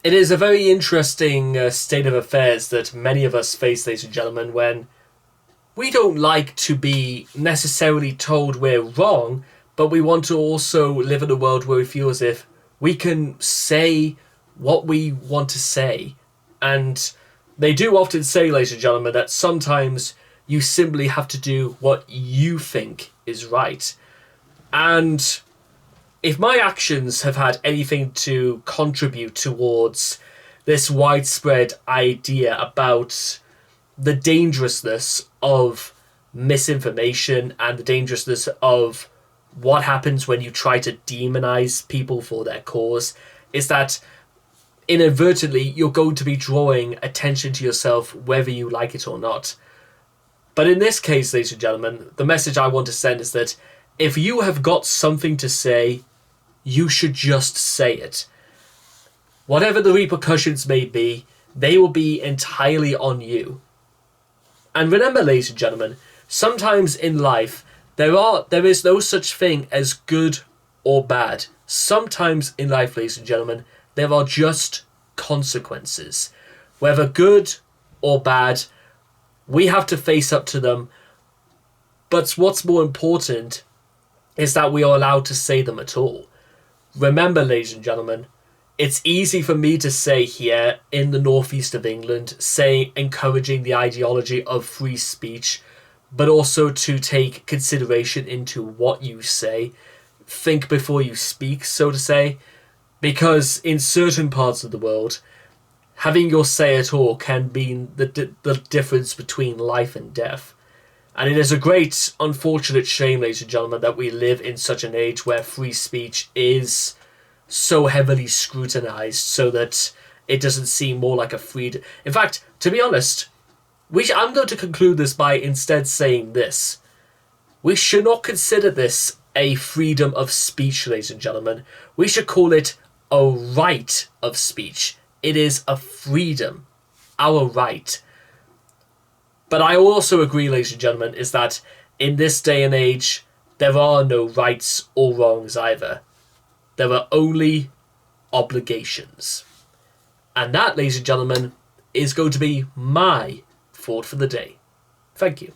It is a very interesting state of affairs that many of us face, ladies and gentlemen, when we don't like to be necessarily told we're wrong, but we want to also live in a world where we feel as if we can say what we want to say. And they do often say, ladies and gentlemen, that sometimes you simply have to do what you think is right. And if my actions have had anything to contribute towards this widespread idea about the dangerousness of misinformation and the dangerousness of what happens when you try to demonize people for their cause, is that inadvertently you're going to be drawing attention to yourself whether you like it or not. But in this case, ladies and gentlemen, the message I want to send is that if you have got something to say, you should just say it. Whatever the repercussions may be, they will be entirely on you. And remember, ladies and gentlemen, sometimes in life, there is no such thing as good or bad. Sometimes in life, ladies and gentlemen, there are just consequences. Whether good or bad, we have to face up to them. But what's more important is that we are allowed to say them at all. Remember, ladies and gentlemen, it's easy for me to say here in the northeast of England, encouraging the ideology of free speech, but also to take consideration into what you say. Think before you speak, so to say, because in certain parts of the world, having your say at all can mean the difference between life and death. And it is a great, unfortunate shame, ladies and gentlemen, that we live in such an age where free speech is so heavily scrutinized so that it doesn't seem more like a freedom. In fact, to be honest, I'm going to conclude this by instead saying this. We should not consider this a freedom of speech, ladies and gentlemen. We should call it a right of speech. It is a freedom, our right. But I also agree, ladies and gentlemen, is that in this day and age, there are no rights or wrongs either. There are only obligations. And that, ladies and gentlemen, is going to be my thought for the day. Thank you.